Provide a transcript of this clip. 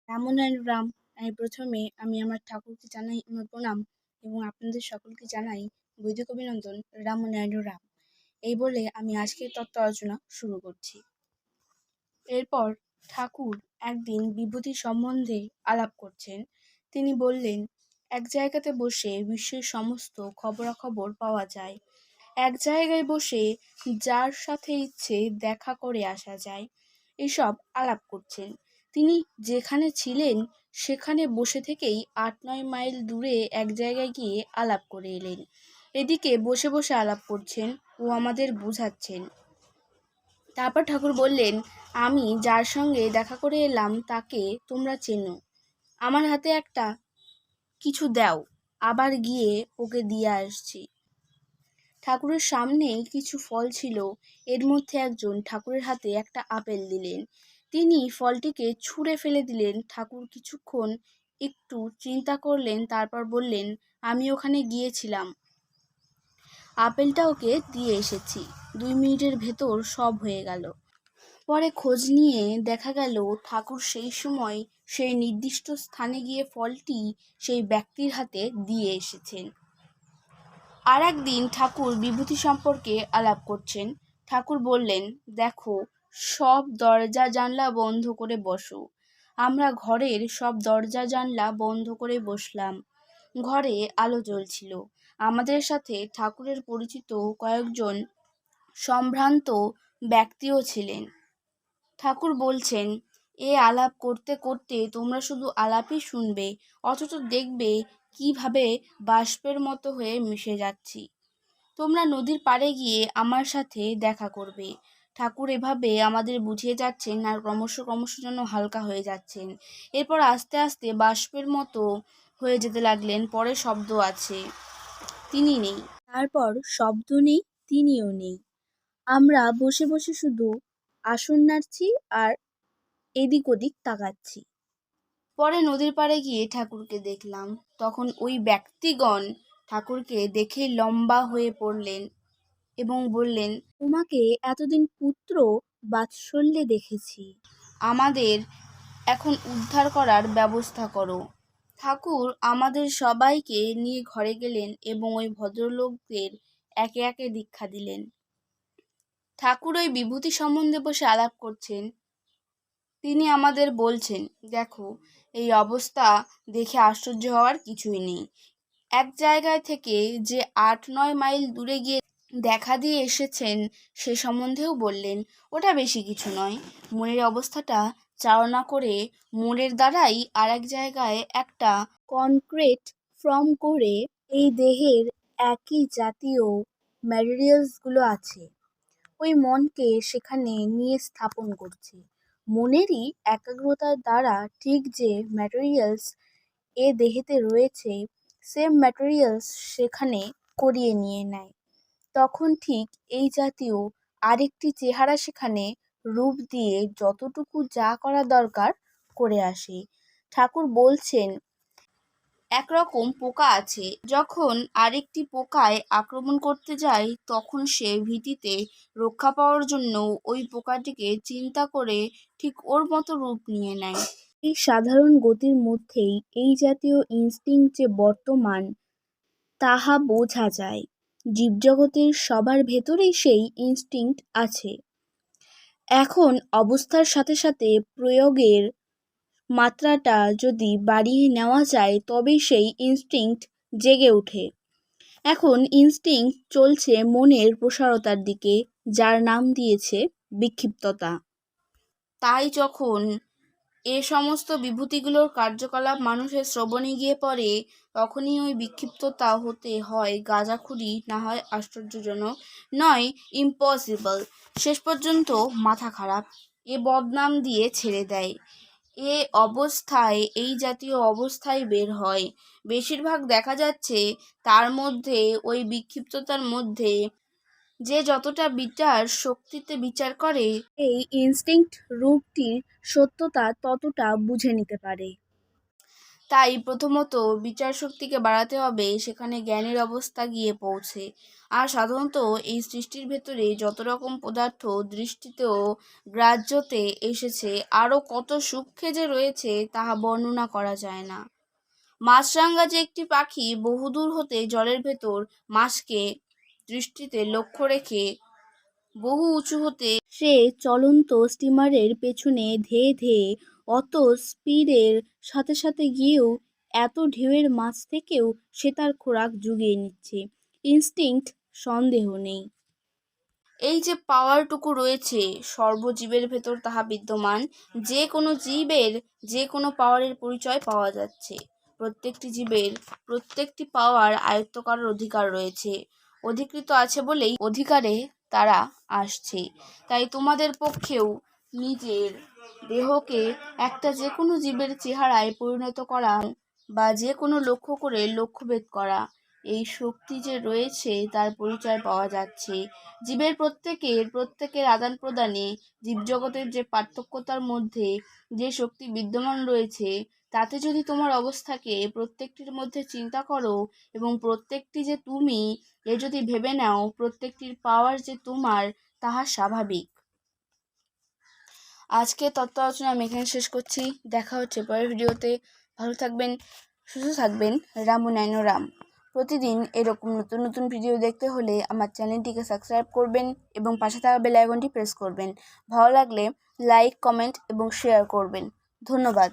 রামনারায়ণ রাম। প্রথমে আমি আমার ঠাকুরকে জানাই আমার প্রণাম এবং আপনাদের সকলকে জানাই বৈদিক অভিনন্দন। রামনারায়ণ রাম এই বলে আমি আজকের তত্ত্ব আলোচনা শুরু করছি। এরপর ঠাকুর একদিন বিভূতি সম্বন্ধে আলাপ করছেন। তিনি বললেন, এক জায়গাতে বসে বিশ্বের সমস্ত খবরাখবর পাওয়া যায়। এক জায়গায় বসে যার সাথে ইচ্ছে দেখা করে আসা যায়। এসব আলাপ করছেন। তিনি যেখানে ছিলেন সেখানে বসে থেকেই ৮-৯ মাইল দূরে এক জায়গায় গিয়ে আলাপ করে এলেন। এদিকে বসে বসে আলাপ করছেন ও আমাদের বোঝাচ্ছেন। তারপর ঠাকুর বললেন, আমি যার সঙ্গে দেখা করে এলাম তাকে তোমরা চেনো। আমার হাতে একটা কিছু দাও, আবার গিয়ে ওকে দিয়ে আসছি। ঠাকুরের সামনেই কিছু ফল ছিল। এর মধ্যে একজন ঠাকুরের হাতে একটা আপেল দিলেন। তিনি ফলটিকে ছুঁড়ে ফেলে দিলেন। ঠাকুর কিছুক্ষণ একটু চিন্তা করলেন, তারপর বললেন, আমি ওখানে গিয়েছিলাম, আপেলটা ওকে দিয়ে এসেছি। ২ মিনিটের ভেতর সব হয়ে গেল। পরে খোঁজ নিয়ে দেখা গেল ঠাকুর সেই সময় সেই নির্দিষ্ট স্থানে গিয়ে ফলটি সেই ব্যক্তির হাতে দিয়ে এসেছেন। আর একদিন ঠাকুর বিভূতি সম্পর্কে আলাপ করছেন। ঠাকুর বললেন, দেখো, সব দরজা জানলা বন্ধ করে বসো। আমরা ঘরের সব দরজা জানলা বন্ধ করে বসলাম। ঘরে আলো জ্বলছিল। আমাদের সাথে ঠাকুরের পরিচিত কয়েকজন সম্ভ্রান্ত ব্যক্তিও ছিলেন। ঠাকুর বলছেন, এ আলাপ করতে করতে তোমরা শুধু আলাপই শুনবে, অথচ দেখবে কিভাবে বাষ্পের মতো হয়ে মিশে যাচ্ছি। তোমরা নদীর পাড়ে গিয়ে আমার সাথে দেখা করবে। ঠাকুর এভাবে আমাদের বুঝিয়ে যাচ্ছেন আর ক্রমশ ক্রমশ যেন হালকা হয়ে যাচ্ছেন। এরপর আস্তে আস্তে বাষ্পের মতো হয়ে যেতে লাগলেন। পরে শব্দ আছে, তিনি নেই। তারপর শব্দ নেই, তিনিও নেই। আমরা বসে বসে শুধু আসন নাড়ছি আর এদিক ওদিক তাকাচ্ছি। পরে নদীর পাড়ে গিয়ে ঠাকুরকে দেখলাম। তখন ওই ব্যক্তিগণ ঠাকুরকে দেখে লম্বা হয়ে পড়লেন এবং বললেন, তোমাকে এতদিন পুত্র বাৎসল্যে দেখেছি, আমাদের এখন উদ্ধার করার ব্যবস্থা করো। ঠাকুর আমাদের সবাইকে নিয়ে ঘরে গেলেন এবং ওই ভদ্রলোকদের একে একে দীক্ষা দিলেন। ঠাকুর ওই বিভূতি সম্বন্ধে বসে আলাপ করছেন। তিনি আমাদের বলছেন, দেখো, এই অবস্থা দেখে আশ্চর্য হওয়ার কিছুই নেই। এক জায়গায় থেকে যে ৮-৯ মাইল দূরে গিয়ে দেখা দিয়ে এসেছেন সে সম্বন্ধেও বললেন। ওটা বেশি কিছু নয়। মনের অবস্থাটা চালনা করে মনের দ্বারাই আর এক জায়গায় একটা কনক্রিট ফর্ম করে এই দেহের একই জাতীয় ম্যাটেরিয়ালসগুলো আছে, ওই মনকে সেখানে নিয়ে স্থাপন করছে। মনেরই একাগ্রতার দ্বারা ঠিক যে ম্যাটেরিয়ালস এ দেহেতে রয়েছে, সেম ম্যাটেরিয়ালস সেখানে করিয়ে নিয়ে নেয়। তখন ঠিক এই জাতীয় আরেকটি চেহারা সেখানে রূপ দিয়ে যতটুকু যা করা দরকার করে আসে। ঠাকুর বলছেন, একরকম পোকা আছে, যখন আরেকটি পোকায় আক্রমণ করতে যায় তখন সে ভীতিতে রক্ষা পাওয়ার জন্য ওই পোকাটিকে চিন্তা করে ঠিক ওর মতো রূপ নিয়ে নেয়। এই সাধারণ গতির মধ্যেই এই জাতীয় ইনস্টিংক্ট যে বর্তমান, তাহা বোঝা যায়। জীবজগতের সবার ভেতরেই সেই ইনস্টিংক্ট আছে। এখন অবস্থার সাথে সাথে প্রয়োগের মাত্রাটা যদি বাড়িয়ে নেওয়া যায় তবেই সেই ইনস্টিংক্ট জেগে ওঠে। এখন ইনস্টিংক্ট চলছে মনের প্রসারতার দিকে, যার নাম দিয়েছে বিক্ষিপ্ততা। তাই যখন এ সমস্ত বিভূতিগুলোর কার্যকলাপ মানুষের শ্রবণে গিয়ে পড়ে, তখনই ওই বিক্ষিপ্ততা হতে হয় গাঁজাখুরি, না হয় আশ্চর্যজনক, নয় ইম্পসিবল। শেষ পর্যন্ত মাথা খারাপ এ বদনাম দিয়ে ছেড়ে দেয়। এ অবস্থায়, এই জাতীয় অবস্থায় বের হয়। বেশিরভাগ দেখা যাচ্ছে তার মধ্যে, ওই বিক্ষিপ্ততার মধ্যে যে যতটা বিচার শক্তিতে বিচার করে, এই ইনস্টিংক্ট রূপটির সত্যতা ততটা বুঝে নিতে পারে। তাই প্রথমত বিচার শক্তিকে বাড়াতে হবে, সেখানে জ্ঞানের অবস্থা গিয়ে পৌঁছে। আর সাধারণত এই সৃষ্টির ভেতরে যত রকম পদার্থ দৃষ্টিতেও গ্রাহ্যতে এসেছে, আরও কত সূক্ষ্মে যে রয়েছে তাহা বর্ণনা করা যায় না। মাছরাঙা যে একটি পাখি বহুদূর হতে জলের ভেতর মাছকে দৃষ্টিতে লক্ষ্য রেখে বহু উঁচু হতে সে চলন্ত স্টিমারের পেছনে ধেয়ে ধেয়ে অত স্পিডের সাথে সাথে গিয়েও এত ঢেউয়ের মাছ থেকেও সে তার খোরাক জুগিয়ে নিচ্ছে, ইনস্টিংক্ট সন্দেহ নেই। এই যে পাওয়ারটুকু রয়েছে সর্বজীবের ভেতর তাহা বিদ্যমান, যে কোনো জীবের যে কোনো পাওয়ারের পরিচয় পাওয়া যাচ্ছে। প্রত্যেকটি জীবের প্রত্যেকটি পাওয়ার আয়ত্ত করার অধিকার রয়েছে, অধিকৃত আছে বলেই অধিকারে তারা আসছে। তাই তোমাদের পক্ষেও নিজের দেহকে একটা যে কোনো জীবের চেহারায় পরিণত করা বা যে কোনো লক্ষ্য করে লক্ষ্যভেদ করা, এই শক্তি যে রয়েছে তার পরিচয় পাওয়া যাচ্ছে। জীবের প্রত্যেকের আদান প্রদানে জীবজগতের যে পার্থক্যতার মধ্যে যে শক্তি বিদ্যমান রয়েছে, তাতে যদি তোমার অবস্থাকে প্রত্যেকটির মধ্যে চিন্তা করো এবং প্রত্যেকটি যে তুমি এ যদি ভেবে নাও প্রত্যেকটির পাওয়ার যে তোমার, তাহা স্বাভাবিক। আজকে তত্ত্ব আলোচনা আমি এখানে শেষ করছি। দেখা হচ্ছে পরের ভিডিওতে। ভালো থাকবেন, সুস্থ থাকবেন। রামু নাইনো রাম। প্রতিদিন এরকম নতুন নতুন ভিডিও দেখতে হলে আমার চ্যানেলটিকে সাবস্ক্রাইব করবেন এবং পাশে থাকা বেল আইকনটি প্রেস করবেন। ভালো লাগলে লাইক, কমেন্ট এবং শেয়ার করবেন। ধন্যবাদ।